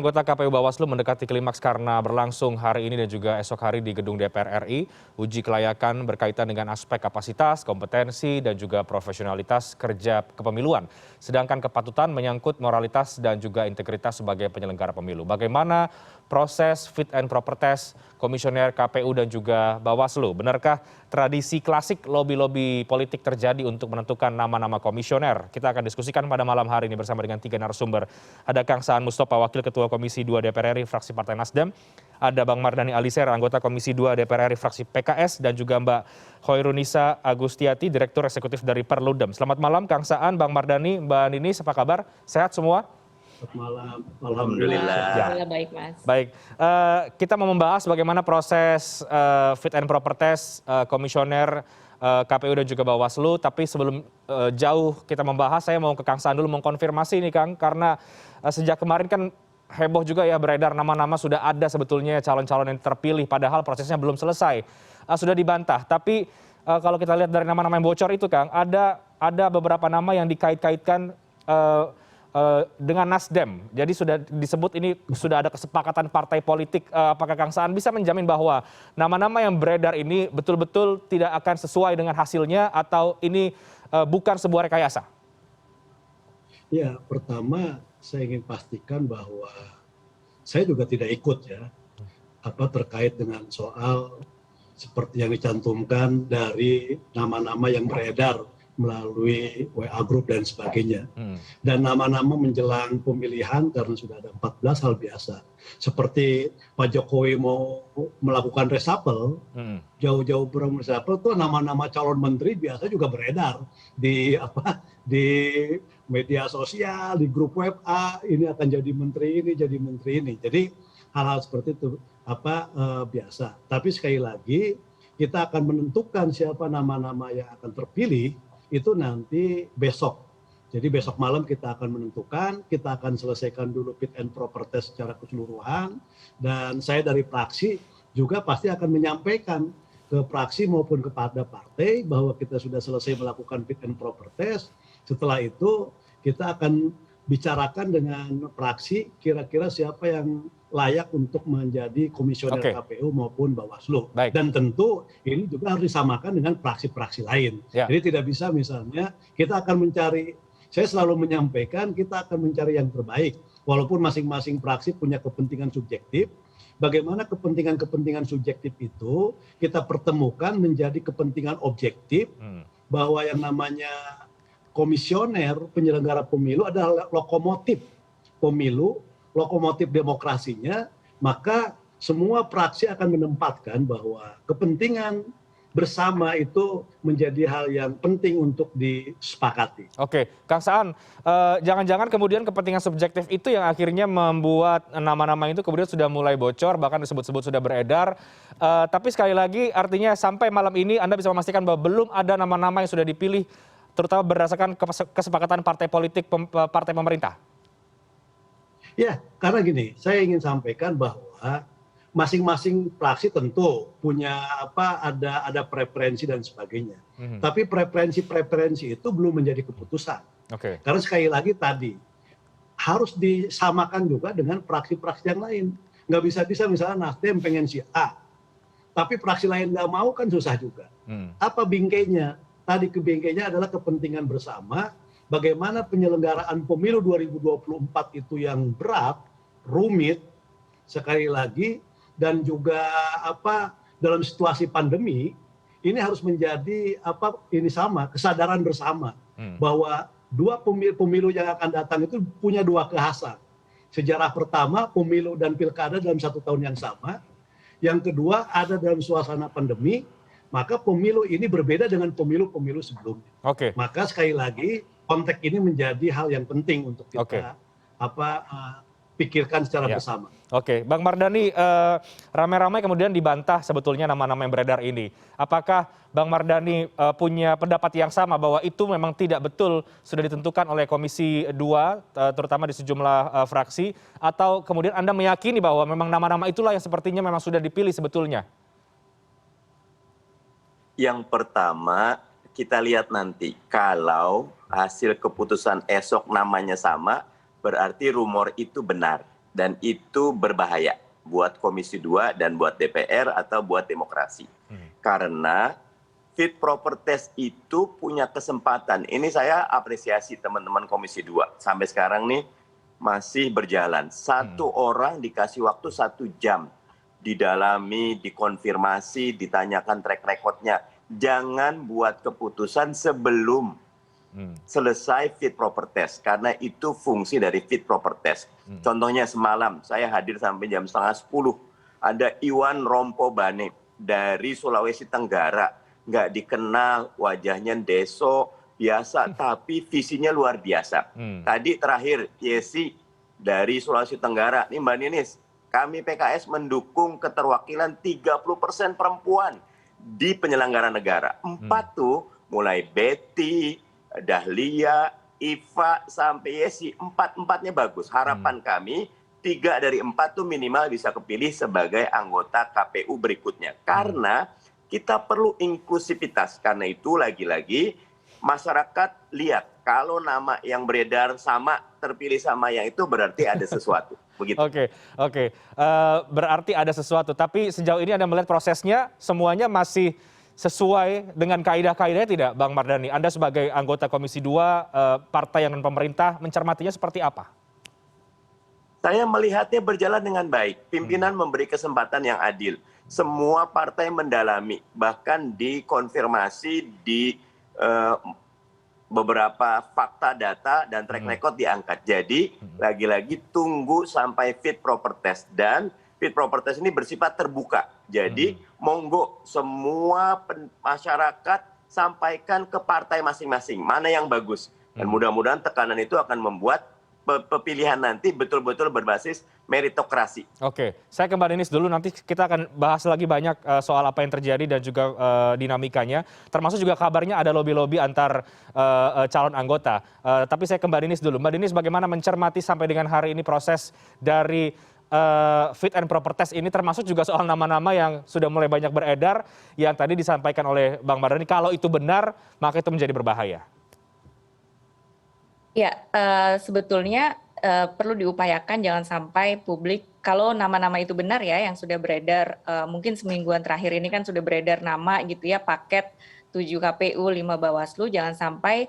Anggota KPU Bawaslu mendekati klimaks karena berlangsung hari ini dan juga esok hari di gedung DPR RI. Uji kelayakan berkaitan dengan aspek kapasitas, kompetensi, dan juga profesionalitas kerja kepemiluan. Sedangkan kepatutan menyangkut moralitas dan juga integritas sebagai penyelenggara pemilu. Bagaimana proses fit and proper test komisioner KPU dan juga Bawaslu? Benarkah tradisi klasik lobby-lobby politik terjadi untuk menentukan nama-nama komisioner? Kita akan diskusikan pada malam hari ini bersama dengan 3 narasumber. Ada Kang Saan Mustopa, Wakil Ketua Komisi 2 DPR RI fraksi Partai Nasdem. Ada Bang Mardhani Alisera, anggota Komisi 2 DPR RI fraksi PKS. Dan juga Mbak Khoirunisa Agustiati, Direktur Eksekutif dari Perludem. Selamat malam Kang Saan, Bang Mardhani, Mbak Ninis, apa kabar? Sehat semua? Selamat malam, alhamdulillah. Alhamdulillah baik, Mas. Baik, kita mau membahas bagaimana proses fit and proper test komisioner KPU dan juga Bawaslu. Tapi sebelum jauh kita membahas, saya mau ke Kang Saan dulu mengkonfirmasi nih Kang, karena sejak kemarin kan heboh juga ya beredar nama-nama sudah ada sebetulnya calon-calon yang terpilih, padahal prosesnya belum selesai, sudah dibantah. Tapi kalau kita lihat dari nama-nama yang bocor itu Kang, ada beberapa nama yang dikait-kaitkan dengan Nasdem. Jadi sudah disebut ini sudah ada kesepakatan partai politik. Apakah Kang Saan bisa menjamin bahwa nama-nama yang beredar ini betul-betul tidak akan sesuai dengan hasilnya atau ini bukan sebuah rekayasa? Ya, pertama saya ingin pastikan bahwa saya juga tidak ikut ya terkait dengan soal seperti yang dicantumkan dari nama-nama yang beredar melalui WA Group dan sebagainya. Dan nama-nama menjelang pemilihan karena sudah ada 14 hal biasa. Seperti Pak Jokowi mau melakukan reshuffle, jauh-jauh belum reshuffle itu nama-nama calon menteri biasa juga beredar di media sosial, di grup WA, ini akan jadi menteri ini, jadi menteri ini. Jadi hal-hal seperti itu biasa. Tapi sekali lagi kita akan menentukan siapa nama-nama yang akan terpilih itu nanti besok. Jadi besok malam kita akan menentukan, kita akan selesaikan dulu fit and proper test secara keseluruhan, dan saya dari fraksi juga pasti akan menyampaikan ke fraksi maupun kepada partai bahwa kita sudah selesai melakukan fit and proper test. Setelah itu kita akan bicarakan dengan fraksi kira-kira siapa yang layak untuk menjadi komisioner KPU maupun Bawaslu. Dan tentu ini juga harus disamakan dengan fraksi-fraksi lain. Jadi tidak bisa misalnya kita akan mencari, saya selalu menyampaikan kita akan mencari yang terbaik. Walaupun masing-masing fraksi punya kepentingan subjektif, bagaimana kepentingan-kepentingan subjektif itu kita pertemukan menjadi kepentingan objektif, bahwa yang namanya komisioner penyelenggara pemilu adalah lokomotif pemilu, lokomotif demokrasinya, maka semua fraksi akan menempatkan bahwa kepentingan bersama itu menjadi hal yang penting untuk disepakati. Oke, Kang Saan, jangan-jangan kemudian kepentingan subjektif itu yang akhirnya membuat nama-nama itu kemudian sudah mulai bocor, bahkan disebut-sebut sudah beredar. Tapi sekali lagi artinya sampai malam ini Anda bisa memastikan bahwa belum ada nama-nama yang sudah dipilih, terutama berdasarkan kesepakatan partai politik, partai pemerintah? Ya, karena gini, saya ingin sampaikan bahwa masing-masing fraksi tentu punya ada preferensi dan sebagainya. Tapi preferensi itu belum menjadi keputusan. Karena sekali lagi tadi harus disamakan juga dengan fraksi-fraksi yang lain. Nggak bisa misalnya Nasdem pengen si A, tapi fraksi lain nggak mau kan susah juga. Apa bingkainya? Tadi bingkainya adalah kepentingan bersama. Bagaimana penyelenggaraan pemilu 2024 itu yang berat, rumit, sekali lagi, dan juga dalam situasi pandemi, ini harus menjadi kesadaran bersama bahwa dua pemilu yang akan datang itu punya dua kekhasan. Sejarah pertama, pemilu dan pilkada dalam 1 tahun yang sama. Yang kedua, ada dalam suasana pandemi, maka pemilu ini berbeda dengan pemilu-pemilu sebelumnya. Maka sekali lagi, konteks ini menjadi hal yang penting untuk kita pikirkan secara bersama. Bang Mardhani, ramai-ramai kemudian dibantah sebetulnya nama-nama yang beredar ini. Apakah Bang Mardhani punya pendapat yang sama bahwa itu memang tidak betul sudah ditentukan oleh Komisi 2, terutama di sejumlah fraksi, atau kemudian Anda meyakini bahwa memang nama-nama itulah yang sepertinya memang sudah dipilih sebetulnya? Yang pertama, kita lihat nanti kalau hasil keputusan esok namanya sama, berarti rumor itu benar. Dan itu berbahaya buat Komisi 2 dan buat DPR atau buat demokrasi. Karena fit proper test itu punya kesempatan. Ini saya apresiasi teman-teman Komisi 2. Sampai sekarang nih masih berjalan. Satu orang dikasih waktu 1 jam. Didalami, dikonfirmasi, ditanyakan track recordnya. Jangan buat keputusan sebelum selesai fit proper test, karena itu fungsi dari fit proper test. Contohnya semalam saya hadir sampai jam 9:30, ada Iwan Rompobane dari Sulawesi Tenggara, nggak dikenal, wajahnya deso biasa, tapi visinya luar biasa. Tadi terakhir Yesi dari Sulawesi Tenggara, nih Mbak Ninis, kami PKS mendukung keterwakilan 30% perempuan di penyelenggara negara. 4 tuh, mulai Betty, Dahlia, Iva, sampai Yesi, 4-4-nya bagus. Harapan kami 3 dari 4 tuh minimal bisa kepilih sebagai anggota KPU berikutnya. Karena kita perlu inklusivitas. Karena itu lagi-lagi masyarakat lihat kalau nama yang beredar sama, terpilih sama yang itu berarti ada sesuatu. Begitu. Oke. Berarti ada sesuatu. Tapi sejauh ini Anda melihat prosesnya semuanya masih sesuai dengan kaidah-kaidahnya tidak, Bang Mardhani? Anda sebagai anggota Komisi 2, partai yang non pemerintah, mencermatinya seperti apa? Saya melihatnya berjalan dengan baik. Pimpinan memberi kesempatan yang adil. Semua partai mendalami, bahkan dikonfirmasi di beberapa fakta data dan track record diangkat. Jadi lagi-lagi tunggu sampai fit proper test, dan fit proper test ini bersifat terbuka. Jadi monggo semua masyarakat sampaikan ke partai masing-masing mana yang bagus. Dan mudah-mudahan tekanan itu akan membuat pemilihan nanti betul-betul berbasis meritokrasi. Oke, saya ke Mbak Ninis dulu, nanti kita akan bahas lagi banyak soal apa yang terjadi dan juga dinamikanya. Termasuk juga kabarnya ada lobby-lobby antar calon anggota. Tapi saya ke Mbak Ninis dulu. Mbak Ninis, bagaimana mencermati sampai dengan hari ini proses dari fit and proper test ini, termasuk juga soal nama-nama yang sudah mulai banyak beredar, yang tadi disampaikan oleh Bang Mardhani, kalau itu benar, maka itu menjadi berbahaya. Ya, sebetulnya perlu diupayakan jangan sampai publik, kalau nama-nama itu benar ya, yang sudah beredar, mungkin semingguan terakhir ini kan sudah beredar nama gitu ya, paket 7 KPU, 5 Bawaslu, jangan sampai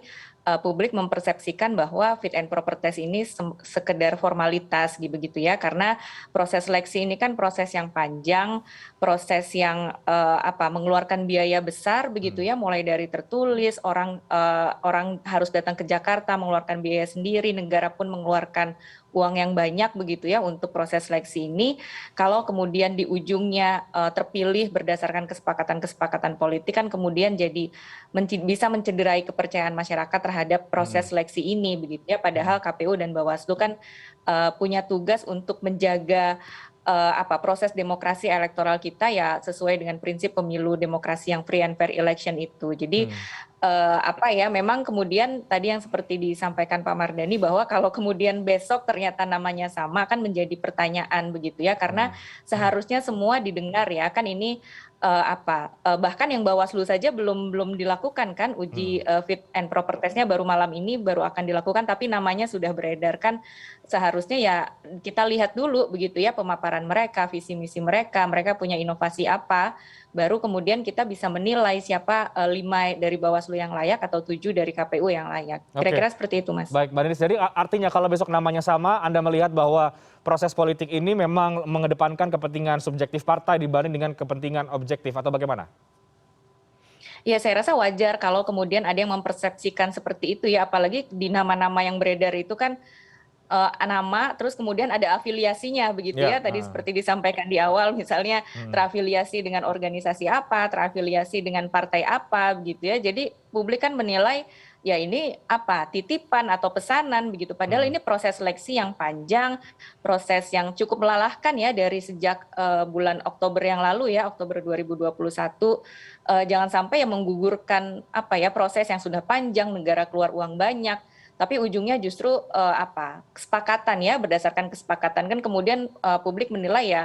publik mempersepsikan bahwa fit and proper test ini sekedar formalitas begitu ya, karena proses seleksi ini kan proses yang panjang, proses yang mengeluarkan biaya besar begitu ya, mulai dari tertulis, orang harus datang ke Jakarta mengeluarkan biaya sendiri, negara pun mengeluarkan uang yang banyak begitu ya untuk proses seleksi ini. Kalau kemudian di ujungnya terpilih berdasarkan kesepakatan-kesepakatan politik, kan kemudian jadi bisa mencederai kepercayaan masyarakat terhadap proses seleksi ini begitu ya. Padahal KPU dan Bawaslu kan punya tugas untuk menjaga proses demokrasi elektoral kita ya sesuai dengan prinsip pemilu demokrasi yang free and fair election itu. Jadi memang kemudian tadi yang seperti disampaikan Pak Mardhani, bahwa kalau kemudian besok ternyata namanya sama, kan menjadi pertanyaan begitu ya, karena seharusnya semua didengar ya, kan ini bahkan yang Bawaslu saja belum dilakukan kan uji fit and proper testnya, baru malam ini baru akan dilakukan, tapi namanya sudah beredar. Kan seharusnya ya kita lihat dulu begitu ya pemaparan mereka, visi misi mereka punya inovasi apa, baru kemudian kita bisa menilai siapa 5 dari Bawaslu yang layak atau 7 dari KPU yang layak. Kira-kira seperti itu, Mas. Baik, Mbak Ninis, jadi artinya kalau besok namanya sama, Anda melihat bahwa proses politik ini memang mengedepankan kepentingan subjektif partai dibanding dengan kepentingan objektif, atau bagaimana? Ya, saya rasa wajar kalau kemudian ada yang mempersepsikan seperti itu ya, apalagi di nama-nama yang beredar itu kan nama, terus kemudian ada afiliasinya begitu ya, tadi seperti disampaikan di awal, misalnya terafiliasi dengan organisasi apa, terafiliasi dengan partai apa begitu ya. Jadi publik kan menilai ya ini titipan atau pesanan begitu, padahal ini proses seleksi yang panjang, proses yang cukup melelahkan ya, dari sejak bulan Oktober yang lalu ya, Oktober 2021. Jangan sampai yang menggugurkan proses yang sudah panjang, negara keluar uang banyak, tapi ujungnya justru kesepakatan ya, berdasarkan kesepakatan kan kemudian publik menilai ya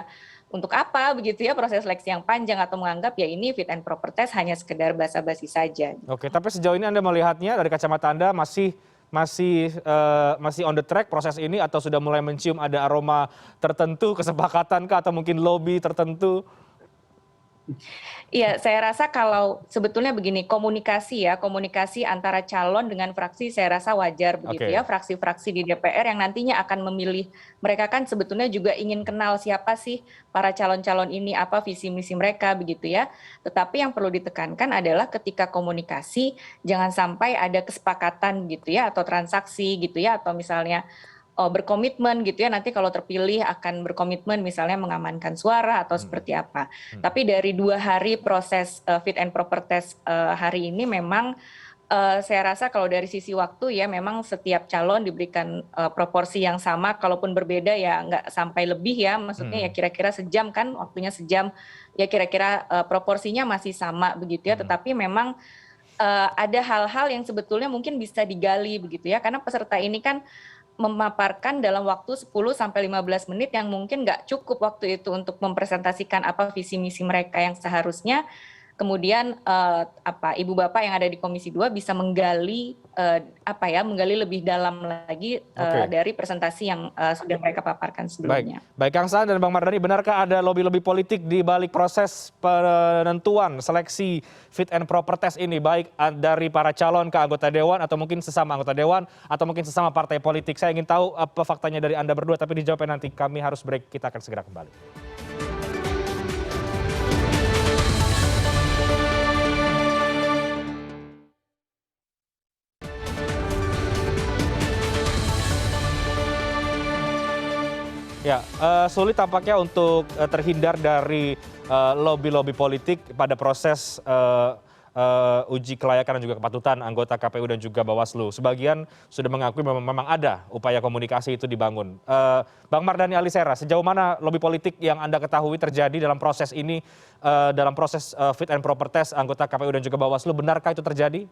untuk apa begitu ya proses seleksi yang panjang, atau menganggap ya ini fit and proper test hanya sekedar basa-basi saja. Oke, tapi sejauh ini Anda melihatnya dari kacamata Anda masih masih on the track proses ini atau sudah mulai mencium ada aroma tertentu, kesepakatan kah atau mungkin lobby tertentu? Iya, saya rasa kalau sebetulnya begini, komunikasi antara calon dengan fraksi saya rasa wajar begitu ya, fraksi-fraksi di DPR yang nantinya akan memilih, mereka kan sebetulnya juga ingin kenal siapa sih para calon-calon ini, apa visi misi mereka begitu ya. Tetapi yang perlu ditekankan adalah ketika komunikasi jangan sampai ada kesepakatan gitu ya, atau transaksi gitu ya, atau misalnya berkomitmen gitu ya, nanti kalau terpilih akan berkomitmen misalnya mengamankan suara atau seperti apa. Tapi dari 2 hari proses fit and proper test hari ini memang saya rasa kalau dari sisi waktu ya memang setiap calon diberikan proporsi yang sama, kalaupun berbeda ya nggak sampai lebih ya, maksudnya ya kira-kira sejam kan, waktunya sejam, ya kira-kira proporsinya masih sama begitu ya, tetapi memang ada hal-hal yang sebetulnya mungkin bisa digali begitu ya, karena peserta ini kan memaparkan dalam waktu 10 sampai 15 menit yang mungkin nggak cukup waktu itu untuk mempresentasikan apa visi misi mereka yang seharusnya kemudian ibu bapak yang ada di Komisi 2 bisa menggali menggali lebih dalam lagi dari presentasi yang sudah mereka paparkan sebelumnya. Baik Kang Saan dan Bang Mardhani, benarkah ada lobby-lobby politik di balik proses penentuan seleksi fit and proper test ini, baik dari para calon ke anggota dewan atau mungkin sesama anggota dewan atau mungkin sesama partai politik? Saya ingin tahu apa faktanya dari Anda berdua, tapi dijawabnya nanti. Kami harus break, kita akan segera kembali. Ya, sulit tampaknya untuk terhindar dari lobby-lobby politik pada proses uji kelayakan dan juga kepatutan anggota KPU dan juga Bawaslu. Sebagian sudah mengakui memang ada upaya komunikasi itu dibangun. Bang Mardhani Alisera, sejauh mana lobby politik yang Anda ketahui terjadi dalam proses ini, dalam proses fit and proper test anggota KPU dan juga Bawaslu, benarkah itu terjadi?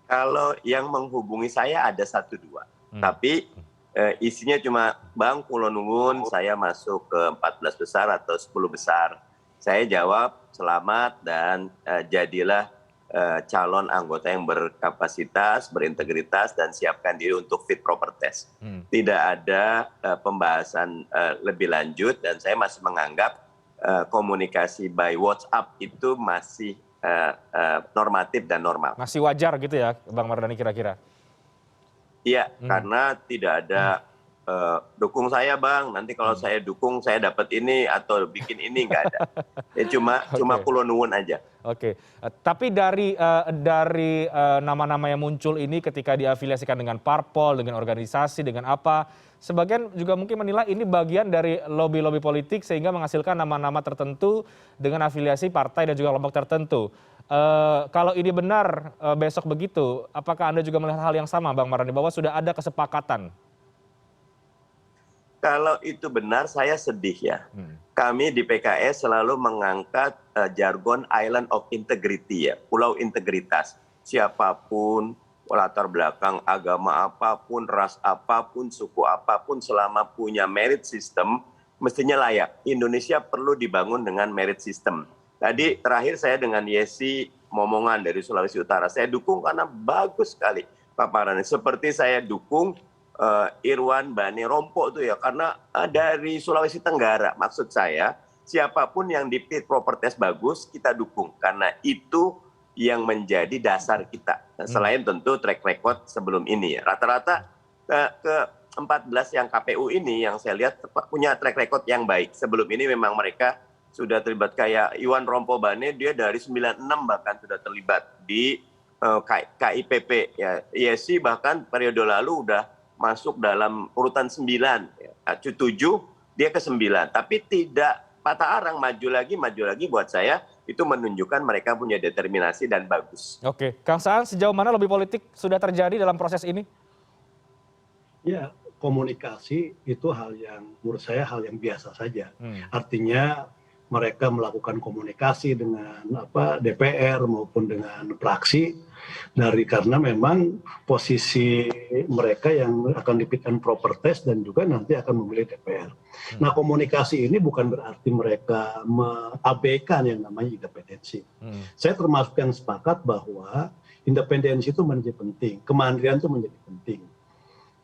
Kalau yang menghubungi saya ada 1-2, tapi isinya cuma, Bang, kulo nuwun saya masuk ke 14 besar atau 10 besar. Saya jawab selamat dan jadilah calon anggota yang berkapasitas, berintegritas, dan siapkan diri untuk fit proper test. Tidak ada pembahasan lebih lanjut, dan saya masih menganggap komunikasi by WhatsApp itu masih normatif dan normal. Masih wajar gitu ya, Bang Mardhani kira-kira? Iya, karena tidak ada dukung saya, Bang, nanti kalau saya dukung saya dapat ini atau bikin ini, nggak ada. Ya cuma kulo nuwun aja. Oke, tapi dari nama-nama yang muncul ini ketika diafiliasikan dengan parpol, dengan organisasi, dengan apa, sebagian juga mungkin menilai ini bagian dari lobby-lobby politik sehingga menghasilkan nama-nama tertentu dengan afiliasi partai dan juga kelompok tertentu. Kalau ini benar besok begitu, apakah Anda juga melihat hal yang sama, Bang Mardhani, bahwa sudah ada kesepakatan? Kalau itu benar, saya sedih ya. Kami di PKS selalu mengangkat jargon Island of Integrity ya, Pulau Integritas. Siapapun, latar belakang agama apapun, ras apapun, suku apapun, selama punya merit system, mestinya layak. Indonesia perlu dibangun dengan merit system. Tadi terakhir saya dengan Yesi Momongan dari Sulawesi Utara, saya dukung karena bagus sekali paparannya. Seperti saya dukung Irwan Bani Rompo itu ya, karena dari Sulawesi Tenggara. Maksud saya, siapapun yang di fit proper test bagus, kita dukung. Karena itu yang menjadi dasar kita. Selain tentu track record sebelum ini ya. Rata-rata ke 14 yang KPU ini yang saya lihat punya track record yang baik. Sebelum ini memang mereka sudah terlibat, kayak Iwan Rompo Bane, dia dari 96 bahkan sudah terlibat di KIPP. Ya. Yesi bahkan periode lalu udah masuk dalam urutan 9, ya. 7 dia ke 9. Tapi tidak patah arang, maju lagi buat saya itu menunjukkan mereka punya determinasi dan bagus. Oke, Kang Saan, sejauh mana lobby politik sudah terjadi dalam proses ini? Ya, komunikasi itu hal yang menurut saya hal yang biasa saja. Artinya mereka melakukan komunikasi dengan DPR maupun dengan fraksi karena memang posisi mereka yang akan di fit and proper test dan juga nanti akan memilih DPR. Nah, komunikasi ini bukan berarti mereka mengabaikan yang namanya independensi. Saya termasuk yang sepakat bahwa independensi itu menjadi penting, kemandirian itu menjadi penting.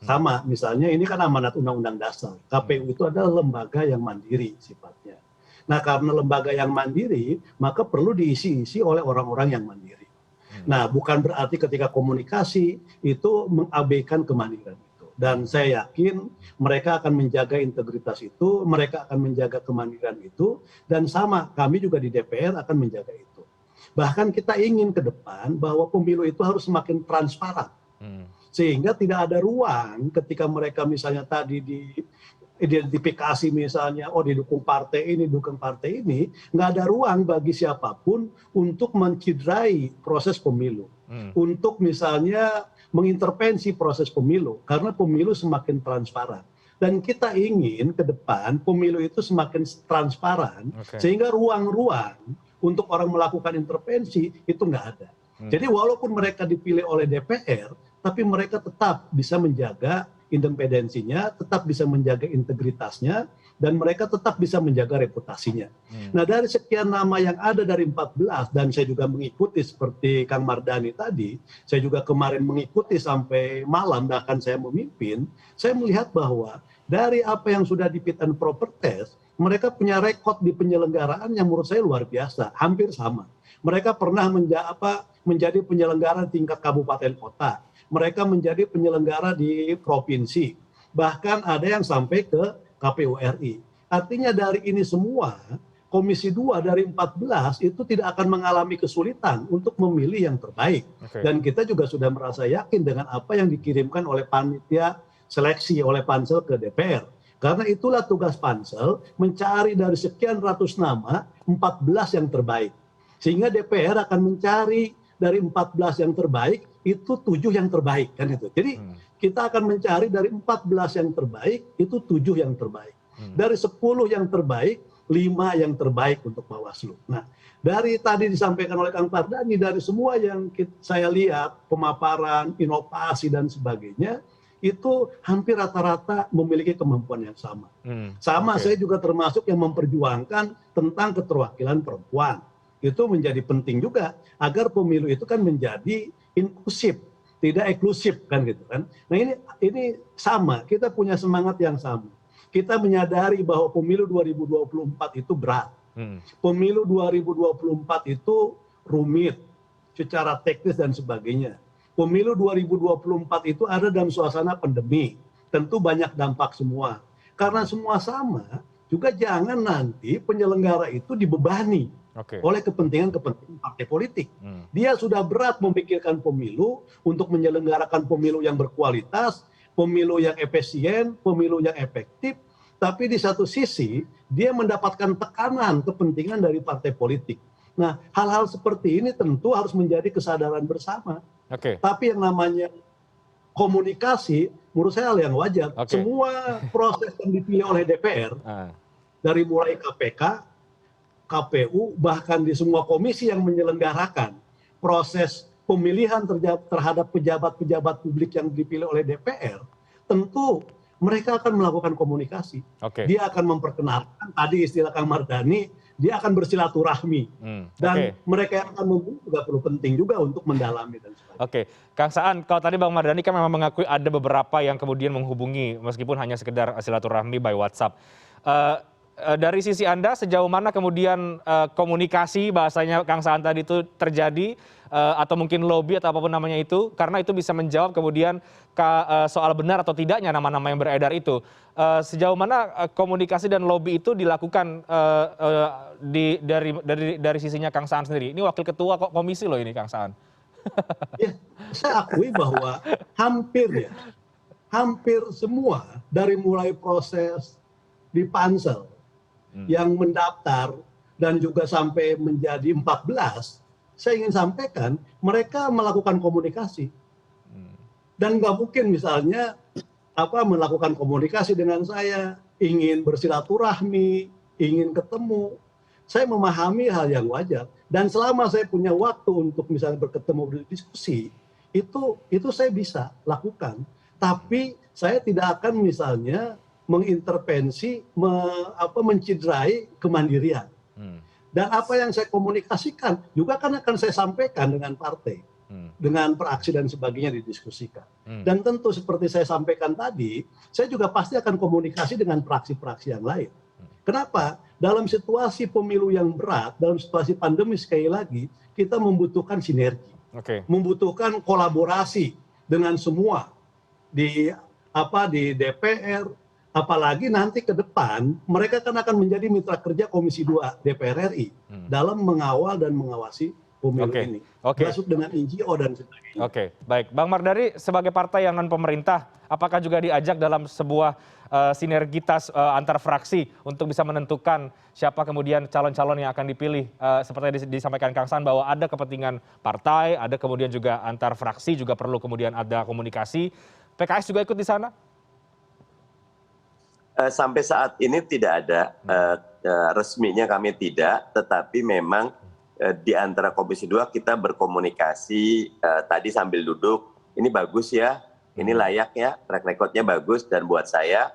Sama, misalnya ini kan amanat Undang-Undang Dasar. KPU itu adalah lembaga yang mandiri sifatnya. Nah, karena lembaga yang mandiri, maka perlu diisi-isi oleh orang-orang yang mandiri. Nah, bukan berarti ketika komunikasi itu mengabaikan kemandirian itu. Dan saya yakin mereka akan menjaga integritas itu, mereka akan menjaga kemandirian itu, dan sama, kami juga di DPR akan menjaga itu. Bahkan kita ingin ke depan bahwa pemilu itu harus semakin transparan. Sehingga tidak ada ruang ketika mereka misalnya tadi diidentifikasi misalnya, oh didukung partai ini, didukung partai ini, nggak ada ruang bagi siapapun untuk menciderai proses pemilu. Untuk misalnya mengintervensi proses pemilu, karena pemilu semakin transparan. Dan kita ingin ke depan pemilu itu semakin transparan, sehingga ruang-ruang untuk orang melakukan intervensi itu nggak ada. Jadi walaupun mereka dipilih oleh DPR, tapi mereka tetap bisa menjaga independensinya, tetap bisa menjaga integritasnya, dan mereka tetap bisa menjaga reputasinya. Nah, dari sekian nama yang ada dari 14, dan saya juga mengikuti seperti Kang Mardhani tadi, saya juga kemarin mengikuti sampai malam, bahkan saya memimpin, saya melihat bahwa dari apa yang sudah di fit and proper test, mereka punya rekod di penyelenggaraan yang menurut saya luar biasa, hampir sama. Mereka pernah menjadi penyelenggara tingkat kabupaten kota. Mereka menjadi penyelenggara di provinsi. Bahkan ada yang sampai ke KPU RI. Artinya dari ini semua, Komisi 2 dari 14 itu tidak akan mengalami kesulitan untuk memilih yang terbaik. Dan kita juga sudah merasa yakin dengan apa yang dikirimkan oleh panitia seleksi oleh Pansel ke DPR. Karena itulah tugas Pansel mencari dari sekian ratus nama 14 yang terbaik. Sehingga DPR akan mencari dari 14 yang terbaik itu 7 yang terbaik kan itu. Jadi kita akan mencari dari 14 yang terbaik itu 7 yang terbaik. Dari 10 yang terbaik 5 yang terbaik untuk Bawaslu. Nah, dari tadi disampaikan oleh Kang Mardhani, dari semua yang saya lihat pemaparan, inovasi dan sebagainya, itu hampir rata-rata memiliki kemampuan yang sama. Saya juga termasuk yang memperjuangkan tentang keterwakilan perempuan. Itu menjadi penting juga agar pemilu itu kan menjadi inklusif, tidak eksklusif kan gitu kan. Nah, ini sama, kita punya semangat yang sama. Kita menyadari bahwa pemilu 2024 itu berat. Pemilu 2024 itu rumit secara teknis dan sebagainya. Pemilu 2024 itu ada dalam suasana pandemi. Tentu banyak dampak semua. Karena semua sama, juga jangan nanti penyelenggara itu dibebani oleh kepentingan-kepentingan partai politik. Dia sudah berat memikirkan pemilu untuk menyelenggarakan pemilu yang berkualitas, pemilu yang efisien, pemilu yang efektif, tapi di satu sisi dia mendapatkan tekanan kepentingan dari partai politik. Nah, hal-hal seperti ini tentu harus menjadi kesadaran bersama. Tapi yang namanya komunikasi, menurut saya hal yang wajar. Semua proses yang dipilih oleh DPR, dari mulai KPK, KPU, bahkan di semua komisi yang menyelenggarakan proses pemilihan terhadap pejabat-pejabat publik yang dipilih oleh DPR, tentu mereka akan melakukan komunikasi. Dia akan memperkenalkan, tadi istilah Kang Mardhani, dia akan bersilaturahmi. Dan mereka yang akan memilih juga perlu penting juga untuk mendalami dan sebagainya. Kang Saan, kalau tadi Bang Mardhani kan memang mengakui ada beberapa yang kemudian menghubungi meskipun hanya sekedar silaturahmi by WhatsApp. Dari sisi Anda sejauh mana kemudian komunikasi bahasanya Kang Saan tadi itu terjadi atau mungkin lobby atau apapun namanya itu, karena itu bisa menjawab kemudian soal benar atau tidaknya nama-nama yang beredar itu. Sejauh mana komunikasi dan lobby itu dilakukan dari sisinya Kang Saan sendiri? Ini wakil ketua komisi loh ini Kang Saan. Ya, saya akui bahwa hampir semua dari mulai proses di Pansel yang mendaftar dan juga sampai menjadi 14, saya ingin sampaikan mereka melakukan komunikasi. Dan nggak mungkin misalnya melakukan komunikasi dengan saya, ingin bersilaturahmi, ingin ketemu. Saya memahami hal yang wajar. Dan selama saya punya waktu untuk misalnya berketemu berdiskusi, itu saya bisa lakukan. Tapi saya tidak akan misalnya mengintervensi, menciderai kemandirian. Dan apa yang saya komunikasikan juga kan akan saya sampaikan dengan partai. dengan praksi dan sebagainya didiskusikan. Dan tentu seperti saya sampaikan tadi, saya juga pasti akan komunikasi dengan praksi-praksi yang lain. Kenapa? Dalam situasi pemilu yang berat, dalam situasi pandemi sekali lagi, kita membutuhkan sinergi, membutuhkan kolaborasi dengan semua di DPR, apalagi nanti ke depan mereka kan akan menjadi mitra kerja Komisi 2 DPR RI dalam mengawal dan mengawasi pemilu ini. Masuk dengan NGO dan sebagainya. Oke, baik. Bang Mardhani sebagai partai yang non pemerintah, apakah juga diajak dalam sebuah sinergitas antar fraksi untuk bisa menentukan siapa kemudian calon-calon yang akan dipilih? Seperti yang disampaikan Kang Saan bahwa ada kepentingan partai, ada kemudian juga antar fraksi juga perlu kemudian ada komunikasi. PKS juga ikut di sana? Sampai saat ini tidak ada, resminya kami tidak, tetapi memang di antara Komisi 2 kita berkomunikasi tadi sambil duduk, ini bagus ya, ini layak ya, track recordnya bagus, dan buat saya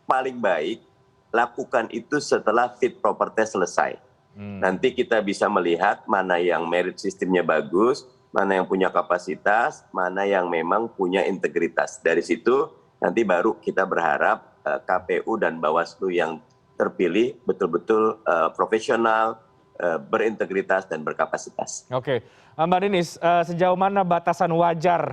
paling baik lakukan itu setelah fit proper test selesai. Nanti kita bisa melihat mana yang merit sistemnya bagus, mana yang punya kapasitas, mana yang memang punya integritas. Dari situ nanti baru kita berharap KPU dan Bawaslu yang terpilih betul-betul profesional, berintegritas dan berkapasitas. Oke, Mbak Ninis, sejauh mana batasan wajar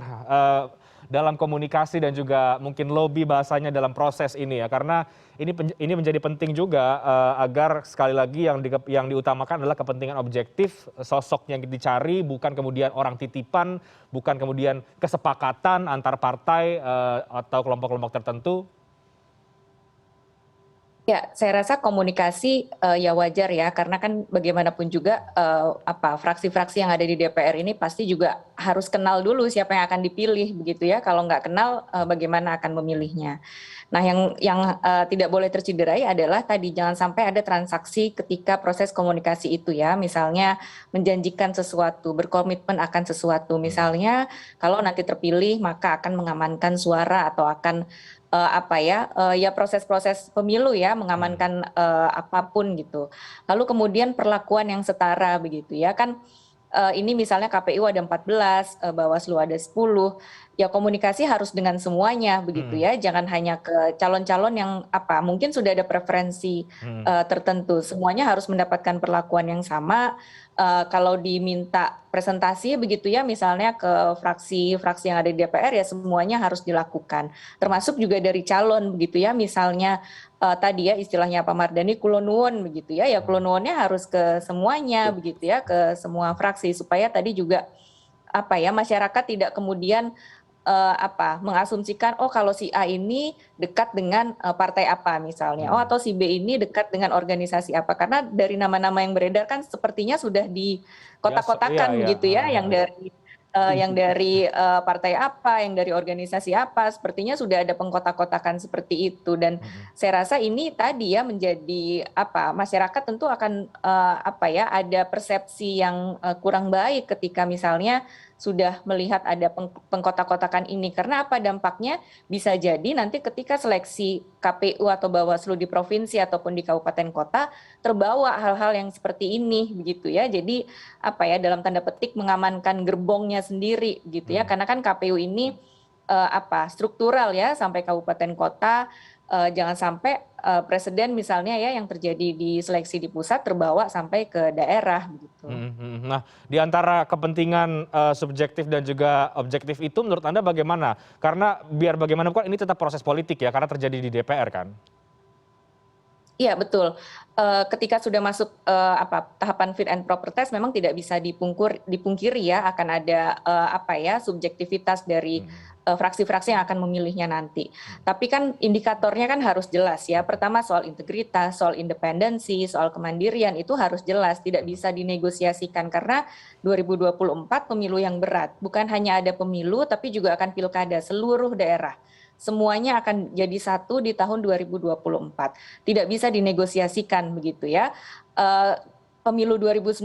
dalam komunikasi dan juga mungkin lobby bahasanya dalam proses ini ya? Karena ini menjadi penting juga agar sekali lagi yang diutamakan adalah kepentingan objektif, sosok yang dicari bukan kemudian orang titipan, bukan kemudian kesepakatan antar partai atau kelompok-kelompok tertentu. Ya, saya rasa komunikasi ya wajar ya, karena kan bagaimanapun juga fraksi-fraksi yang ada di DPR ini pasti juga harus kenal dulu siapa yang akan dipilih begitu ya. Kalau nggak kenal, bagaimana akan memilihnya. Nah, yang tidak boleh tercederai adalah tadi jangan sampai ada transaksi ketika proses komunikasi itu ya. Misalnya menjanjikan sesuatu, berkomitmen akan sesuatu. Misalnya kalau nanti terpilih maka akan mengamankan suara atau akan proses-proses pemilu ya, mengamankan apapun gitu. Lalu kemudian perlakuan yang setara begitu ya kan. Ini misalnya KPU ada 14, Bawaslu ada 10, ya komunikasi harus dengan semuanya begitu ya, jangan hanya ke calon-calon yang mungkin sudah ada preferensi tertentu, semuanya harus mendapatkan perlakuan yang sama. Kalau diminta presentasi begitu ya, misalnya ke fraksi-fraksi yang ada di DPR ya semuanya harus dilakukan, termasuk juga dari calon begitu ya, misalnya tadi ya istilahnya Pak Mardhani kulonuwun begitu ya, ya kulonuwunnya harus ke semuanya begitu ya, ke semua fraksi supaya tadi juga masyarakat tidak kemudian mengasumsikan kalau si A ini dekat dengan partai apa misalnya, atau si B ini dekat dengan organisasi apa, karena dari nama-nama yang beredar kan sepertinya sudah dikotak-kotakan begitu ya, yang dari partai apa, yang dari organisasi apa, sepertinya sudah ada pengkotak-kotakan seperti itu. Dan saya rasa ini tadi ya menjadi masyarakat tentu akan ada persepsi yang kurang baik ketika misalnya sudah melihat ada pengkotak-kotakan ini. Karena dampaknya bisa jadi nanti ketika seleksi KPU atau Bawaslu di provinsi ataupun di kabupaten kota terbawa hal-hal yang seperti ini begitu ya. Jadi dalam tanda petik mengamankan gerbongnya sendiri gitu ya. Karena kan KPU ini struktural ya sampai kabupaten kota. Jangan sampai presiden misalnya ya yang terjadi di seleksi di pusat terbawa sampai ke daerah begitu. Nah, di antara kepentingan subjektif dan juga objektif itu menurut Anda bagaimana? Karena biar bagaimanapun ini tetap proses politik ya, karena terjadi di DPR kan? Iya betul. Ketika sudah masuk tahapan fit and proper test, memang tidak bisa dipungkiri ya akan ada subjektivitas dari fraksi-fraksi yang akan memilihnya nanti. Tapi kan indikatornya kan harus jelas ya. Pertama soal integritas, soal independensi, soal kemandirian itu harus jelas, tidak bisa dinegosiasikan karena 2024 pemilu yang berat. Bukan hanya ada pemilu tapi juga akan pilkada seluruh daerah. Semuanya akan jadi satu di tahun 2024. Tidak bisa dinegosiasikan begitu ya. Pemilu 2019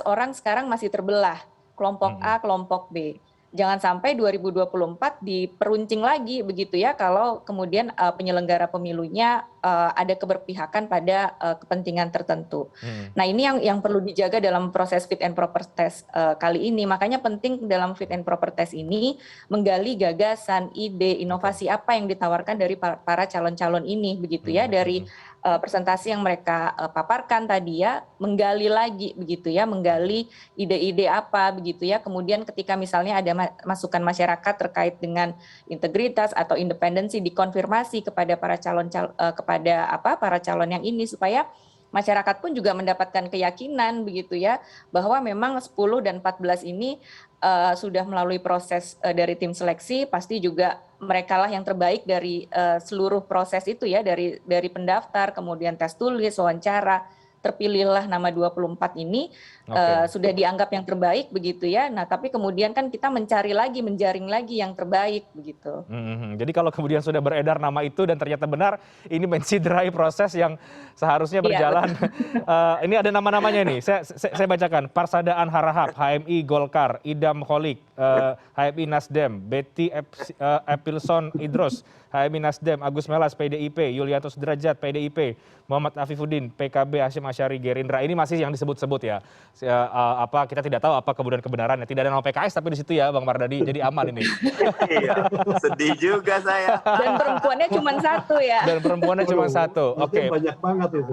orang sekarang masih terbelah. Kelompok A, kelompok B. Jangan sampai 2024 diperuncing lagi begitu ya kalau kemudian penyelenggara pemilunya ada keberpihakan pada kepentingan tertentu. Nah ini yang perlu dijaga dalam proses fit and proper test kali ini. Makanya penting dalam fit and proper test ini menggali gagasan, ide, inovasi apa yang ditawarkan dari para calon-calon ini, begitu ya, dari presentasi yang mereka paparkan tadi ya, menggali lagi begitu ya, menggali ide-ide apa begitu ya. Kemudian ketika misalnya ada masukan masyarakat terkait dengan integritas atau independensi, dikonfirmasi kepada para calon yang ini, supaya masyarakat pun juga mendapatkan keyakinan begitu ya, bahwa memang 10 dan 14 ini sudah melalui proses dari tim seleksi, pasti juga mereka lah yang terbaik dari seluruh proses itu ya, dari pendaftar, kemudian tes tulis, wawancara, terpilihlah nama 24 ini sudah dianggap yang terbaik begitu ya. Nah tapi kemudian kan kita mencari lagi, menjaring lagi yang terbaik begitu. Jadi kalau kemudian sudah beredar nama itu dan ternyata benar, ini mencidrai proses yang seharusnya berjalan. Ini ada nama-namanya nih, saya bacakan. Parsadaan Harahap, HMI Golkar, Idam Holik, HMI Nasdem, Betty Epilson Idros, HMI Nasdem, Agus Melas PDIP, Yulianto Sudrajat PDIP, Muhammad Afifuddin PKB, Hasyim Asyari Gerindra. Ini masih yang disebut-sebut ya. Kita tidak tahu apa kemudian kebenarannya. Tidak ada nama PKS tapi di situ ya Bang Mardhani, jadi aman ini. Iya, sedih juga saya. Dan perempuannya cuma satu ya. Dan perempuannya cuma satu. Oke. Banyak banget itu.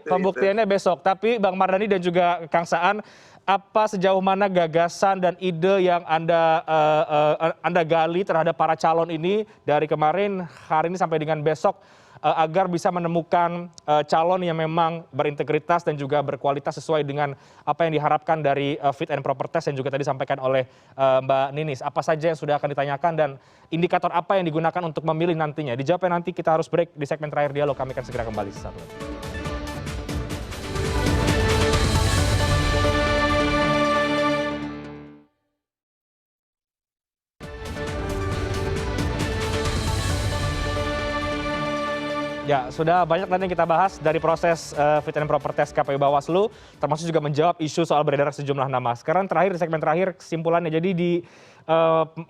Pembuktiannya besok. Tapi Bang Mardhani dan juga Kang Saan, apa sejauh mana gagasan dan ide yang Anda gali terhadap para calon ini dari kemarin, hari ini sampai dengan besok, agar bisa menemukan calon yang memang berintegritas dan juga berkualitas sesuai dengan apa yang diharapkan dari fit and proper test yang juga tadi disampaikan oleh Mbak Ninis. Apa saja yang sudah akan ditanyakan dan indikator apa yang digunakan untuk memilih nantinya? Dijawabnya nanti, kita harus break di segmen terakhir dialog. Kami akan segera kembali sesaat lagi. Ya, sudah banyak tadi yang kita bahas dari proses fit and proper test KPU Bawaslu, termasuk juga menjawab isu soal beredar sejumlah nama. Sekarang terakhir, di segmen terakhir, kesimpulannya. Jadi di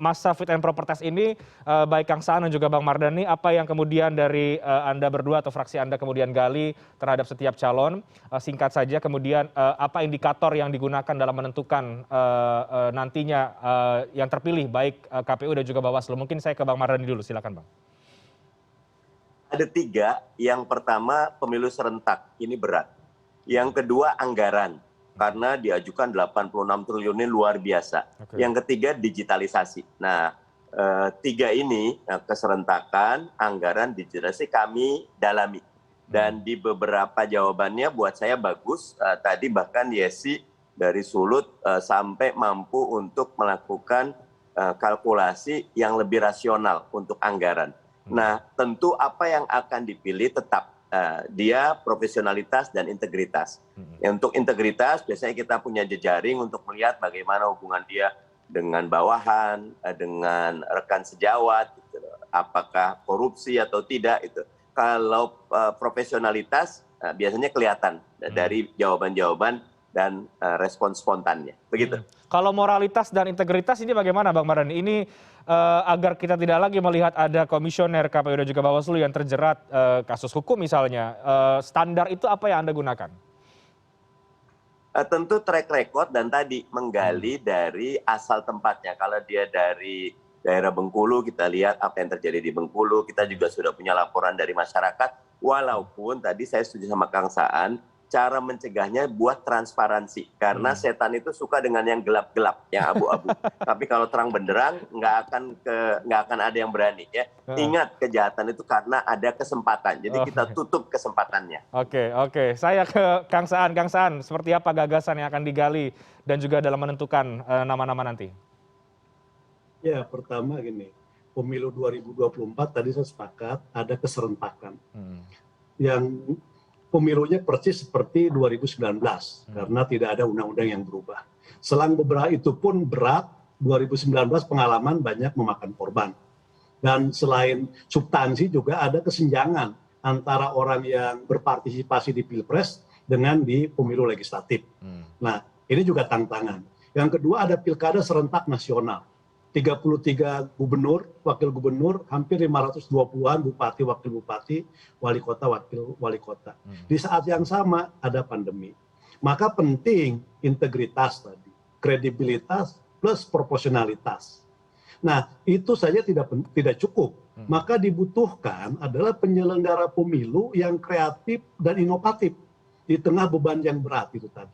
masa fit and proper test ini, baik Kang Saan dan juga Bang Mardhani, apa yang kemudian dari Anda berdua atau fraksi Anda kemudian gali terhadap setiap calon? Singkat saja, kemudian apa indikator yang digunakan dalam menentukan nantinya yang terpilih, baik KPU dan juga Bawaslu? Mungkin saya ke Bang Mardhani dulu, silakan Bang. Ada 3, yang pertama pemilu serentak, ini berat. Yang kedua anggaran, karena diajukan 86 triliun ini luar biasa. Okay. Yang ketiga digitalisasi. Nah, 3 ini, keserentakan, anggaran, digitalisasi kami dalami. Dan di beberapa jawabannya buat saya bagus, tadi bahkan Yesi dari Sulut sampai mampu untuk melakukan kalkulasi yang lebih rasional untuk anggaran. Nah, tentu apa yang akan dipilih tetap dia profesionalitas dan integritas. Untuk integritas, biasanya kita punya jejaring untuk melihat bagaimana hubungan dia dengan bawahan, dengan rekan sejawat, gitu. Apakah korupsi atau tidak. Itu. Kalau profesionalitas, biasanya kelihatan dari jawaban-jawaban dan respon spontannya. Begitu. Kalau moralitas dan integritas ini bagaimana Bang Mardhani? Ini agar kita tidak lagi melihat ada komisioner KPU dan juga Bawaslu yang terjerat kasus hukum misalnya. Standar itu apa yang Anda gunakan? Tentu track record dan tadi menggali dari asal tempatnya. Kalau dia dari daerah Bengkulu, kita lihat apa yang terjadi di Bengkulu. Kita juga sudah punya laporan dari masyarakat. Walaupun tadi saya setuju sama Kang Saan, cara mencegahnya buat transparansi. Karena setan itu suka dengan yang gelap-gelap, yang abu-abu. Tapi kalau terang benderang, nggak akan ada yang berani. Ya. Ingat, kejahatan itu karena ada kesempatan. Jadi kita tutup kesempatannya. Oke. Saya ke Kang Saan. Kang Saan, seperti apa gagasan yang akan digali dan juga dalam menentukan nama-nama nanti? Ya, pertama gini, pemilu 2024 tadi saya sepakat ada keserentakan. Yang pemilunya persis seperti 2019 karena tidak ada undang-undang yang berubah. Selang beberapa itu pun berat, 2019 pengalaman banyak memakan korban. Dan selain substansi juga ada kesenjangan antara orang yang berpartisipasi di Pilpres dengan di pemilu legislatif. Nah, ini juga tantangan. Yang kedua ada pilkada serentak nasional. 33 gubernur, wakil gubernur, hampir 520-an bupati, wakil bupati, wali kota, wakil wali kota. Di saat yang sama ada pandemi. Maka penting integritas tadi, kredibilitas plus proporsionalitas. Nah, itu saja tidak cukup. Maka dibutuhkan adalah penyelenggara pemilu yang kreatif dan inovatif di tengah beban yang berat itu tadi.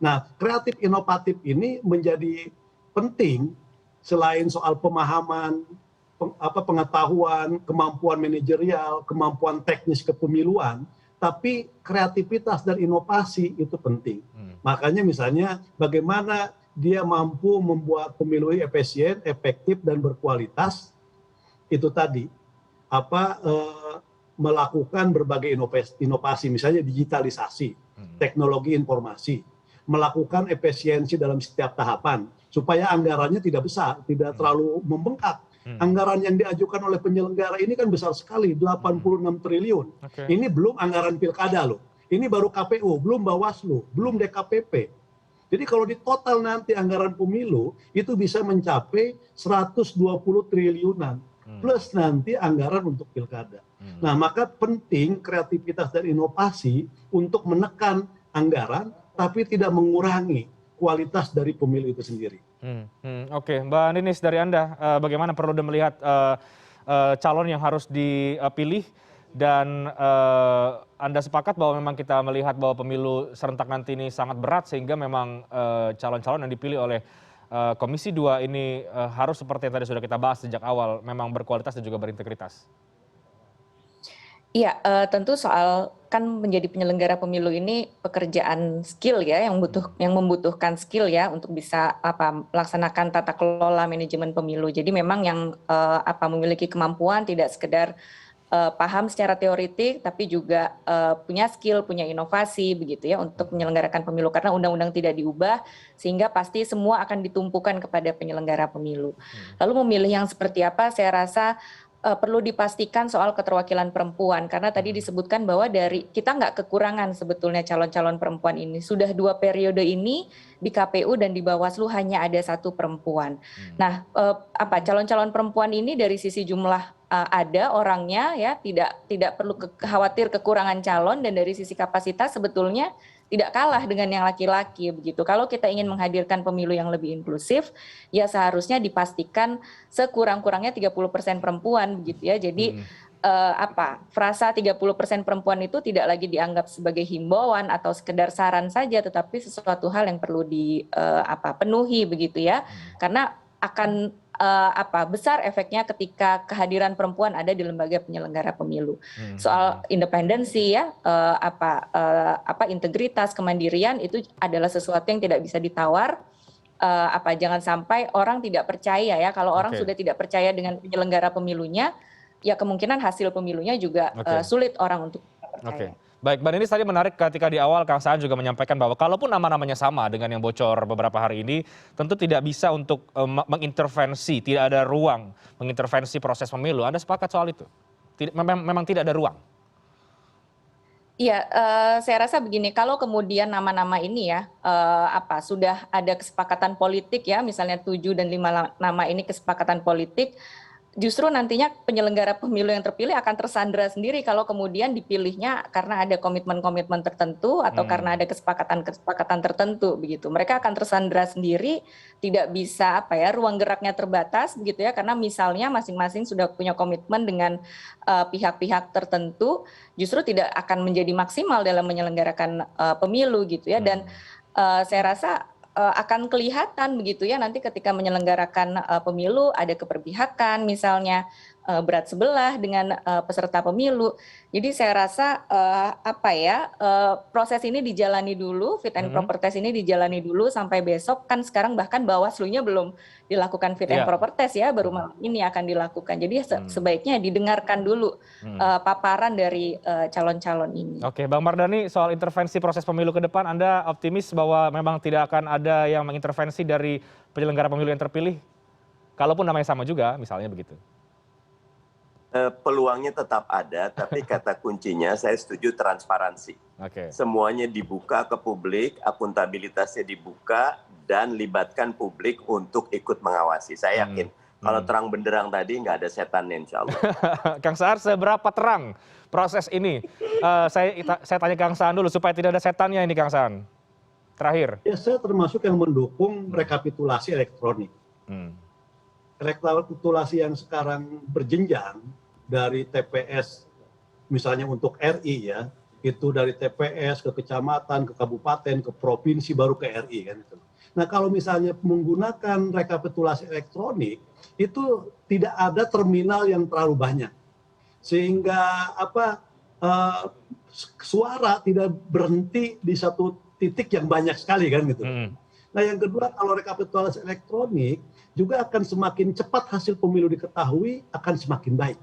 Nah, kreatif inovatif ini menjadi penting selain soal pemahaman, pengetahuan, kemampuan manajerial, kemampuan teknis kepemiluan, tapi kreativitas dan inovasi itu penting. Makanya misalnya bagaimana dia mampu membuat pemilu efisien, efektif dan berkualitas, itu tadi melakukan berbagai inovasi, misalnya digitalisasi, teknologi informasi, melakukan efisiensi dalam setiap tahapan supaya anggarannya tidak besar, tidak terlalu membengkak. Anggaran yang diajukan oleh penyelenggara ini kan besar sekali, 86 triliun. Ini belum anggaran pilkada loh. Ini baru KPU, belum Bawaslu, belum DKPP. Jadi kalau di total nanti anggaran pemilu itu bisa mencapai 120 triliunan. Plus nanti anggaran untuk pilkada. Nah, maka penting kreativitas dan inovasi untuk menekan anggaran tapi tidak mengurangi kualitas dari pemilu itu sendiri. Oke, Mbak Ninis, dari Anda bagaimana perlu melihat calon yang harus dipilih dan Anda sepakat bahwa memang kita melihat bahwa pemilu serentak nanti ini sangat berat sehingga memang calon-calon yang dipilih oleh Komisi 2 ini harus seperti yang tadi sudah kita bahas sejak awal, memang berkualitas dan juga berintegritas. Iya, tentu soal kan menjadi penyelenggara pemilu ini pekerjaan skill ya, yang membutuhkan skill ya untuk bisa melaksanakan tata kelola manajemen pemilu. Jadi memang yang memiliki kemampuan tidak sekedar paham secara teoritik, tapi juga punya skill, punya inovasi begitu ya untuk menyelenggarakan pemilu karena undang-undang tidak diubah sehingga pasti semua akan ditumpukan kepada penyelenggara pemilu. Lalu memilih yang seperti apa? Saya rasa perlu dipastikan soal keterwakilan perempuan karena tadi disebutkan bahwa dari kita nggak kekurangan sebetulnya calon-calon perempuan ini. Sudah 2 periode ini di KPU dan di Bawaslu hanya ada 1 perempuan. Nah, calon-calon perempuan ini dari sisi jumlah ada orangnya ya, tidak perlu khawatir kekurangan calon dan dari sisi kapasitas sebetulnya tidak kalah dengan yang laki-laki begitu. Kalau kita ingin menghadirkan pemilu yang lebih inklusif, ya seharusnya dipastikan sekurang-kurangnya 30% perempuan begitu ya. Jadi frasa 30% perempuan itu tidak lagi dianggap sebagai himbauan atau sekedar saran saja, tetapi sesuatu hal yang perlu dipenuhi begitu ya. Karena akan besar efeknya ketika kehadiran perempuan ada di lembaga penyelenggara pemilu. Soal independensi ya, integritas, kemandirian itu adalah sesuatu yang tidak bisa ditawar. Jangan sampai orang tidak percaya ya. Kalau orang sudah tidak percaya dengan penyelenggara pemilunya, ya kemungkinan hasil pemilunya juga sulit orang untuk percaya. Baik, Mbak Ninis tadi menarik ketika di awal Kang Saan juga menyampaikan bahwa kalaupun nama-namanya sama dengan yang bocor beberapa hari ini, tentu tidak bisa untuk mengintervensi, tidak ada ruang mengintervensi proses pemilu. Anda sepakat soal itu? Memang tidak ada ruang? Iya, saya rasa begini, kalau kemudian nama-nama ini ya, sudah ada kesepakatan politik ya, misalnya 7 dan 5 nama ini kesepakatan politik, justru nantinya penyelenggara pemilu yang terpilih akan tersandra sendiri kalau kemudian dipilihnya karena ada komitmen-komitmen tertentu atau karena ada kesepakatan-kesepakatan tertentu begitu. Mereka akan tersandra sendiri, tidak bisa ruang geraknya terbatas begitu ya, karena misalnya masing-masing sudah punya komitmen dengan pihak-pihak tertentu, justru tidak akan menjadi maksimal dalam menyelenggarakan pemilu gitu ya. Dan saya rasa akan kelihatan begitu ya nanti ketika menyelenggarakan pemilu ada keberpihakan misalnya berat sebelah dengan peserta pemilu. Jadi saya rasa proses ini dijalani dulu, fit and proper test ini dijalani dulu sampai besok, kan sekarang bahkan Bawaslu-nya belum dilakukan fit and proper test ya, baru malam ini akan dilakukan. Jadi sebaiknya didengarkan dulu paparan dari calon-calon ini. Oke, Bang Mardhani, soal intervensi proses pemilu ke depan, Anda optimis bahwa memang tidak akan ada yang mengintervensi dari penyelenggara pemilu yang terpilih? Kalaupun namanya sama juga, misalnya begitu. Peluangnya tetap ada, tapi kata kuncinya saya setuju transparansi. Semuanya dibuka ke publik, akuntabilitasnya dibuka, dan libatkan publik untuk ikut mengawasi. Saya yakin kalau terang benderang tadi nggak ada setannya insya Allah. Kang Saan, seberapa terang proses ini? Saya tanya Kang Saan dulu supaya tidak ada setannya ini, Kang Saan. Terakhir. Ya, saya termasuk yang mendukung rekapitulasi elektronik. Rekapitulasi yang sekarang berjenjang dari TPS, misalnya untuk RI ya, itu dari TPS ke kecamatan, ke kabupaten, ke provinsi, baru ke RI kan itu. Nah, kalau misalnya menggunakan rekapitulasi elektronik, itu tidak ada terminal yang terlalu banyak, sehingga suara tidak berhenti di satu titik yang banyak sekali kan gitu. Nah, yang kedua, kalau rekapitulasi elektronik juga akan semakin cepat hasil pemilu diketahui, akan semakin baik.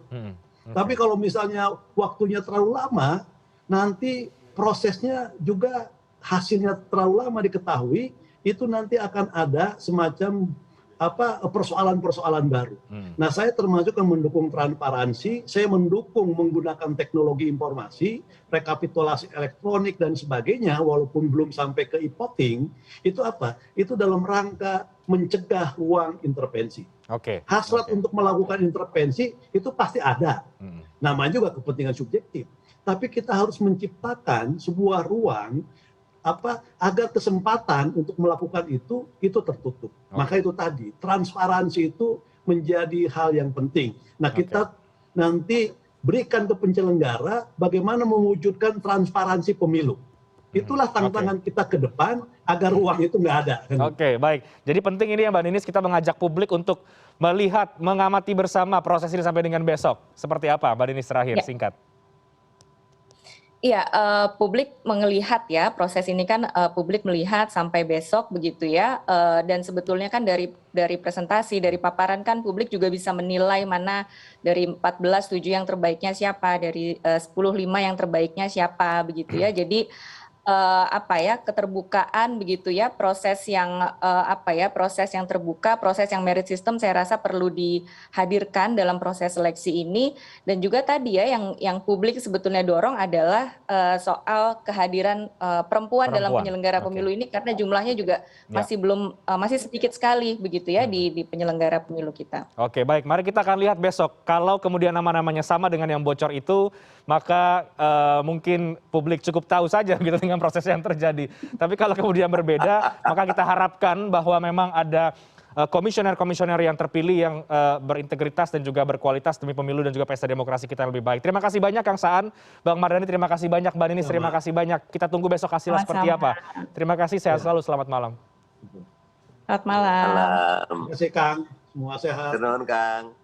Tapi kalau misalnya waktunya terlalu lama, nanti prosesnya juga hasilnya terlalu lama diketahui, itu nanti akan ada semacam persoalan-persoalan baru. Nah, saya termasuk yang mendukung transparansi, saya mendukung menggunakan teknologi informasi, rekapitulasi elektronik dan sebagainya, walaupun belum sampai ke e-voting, itu apa? Itu dalam rangka mencegah ruang intervensi. Hasrat untuk melakukan intervensi itu pasti ada. Namanya juga kepentingan subjektif. Tapi kita harus menciptakan sebuah ruang agar kesempatan untuk melakukan itu tertutup. Maka itu tadi, transparansi itu menjadi hal yang penting. Nah, kita nanti berikan ke penyelenggara bagaimana mewujudkan transparansi pemilu. Itulah tantangan kita ke depan agar ruang itu nggak ada. Oke, baik. Jadi penting ini ya Mbak Ninis, kita mengajak publik untuk melihat, mengamati bersama proses ini sampai dengan besok. Seperti apa Mbak Ninis terakhir, singkat? Iya, publik melihat ya, proses ini kan publik melihat sampai besok begitu ya, dan sebetulnya kan dari presentasi, dari paparan kan publik juga bisa menilai mana dari 14 7 yang terbaiknya siapa, dari 10 5 yang terbaiknya siapa begitu ya. Jadi keterbukaan begitu ya, proses yang proses yang terbuka, proses yang merit system saya rasa perlu dihadirkan dalam proses seleksi ini. Dan juga tadi ya yang publik sebetulnya dorong adalah soal kehadiran perempuan dalam penyelenggara pemilu ini, karena jumlahnya juga masih sedikit sekali begitu ya di penyelenggara pemilu kita. Oke, baik, mari kita akan lihat besok. Kalau kemudian nama-namanya sama dengan yang bocor itu, maka mungkin publik cukup tahu saja gitu dengan proses yang terjadi. Tapi kalau kemudian berbeda, maka kita harapkan bahwa memang ada komisioner-komisioner yang terpilih yang berintegritas dan juga berkualitas demi pemilu dan juga pesta demokrasi kita yang lebih baik. Terima kasih banyak Kang Saan, Bang Mardhani, terima kasih banyak, Mbak Ninis, terima kasih banyak. Kita tunggu besok hasilnya seperti apa. Terima kasih, sehat selalu, selamat malam. Selamat malam. Terima kasih Kang, semua sehat. Terima kasih Kang.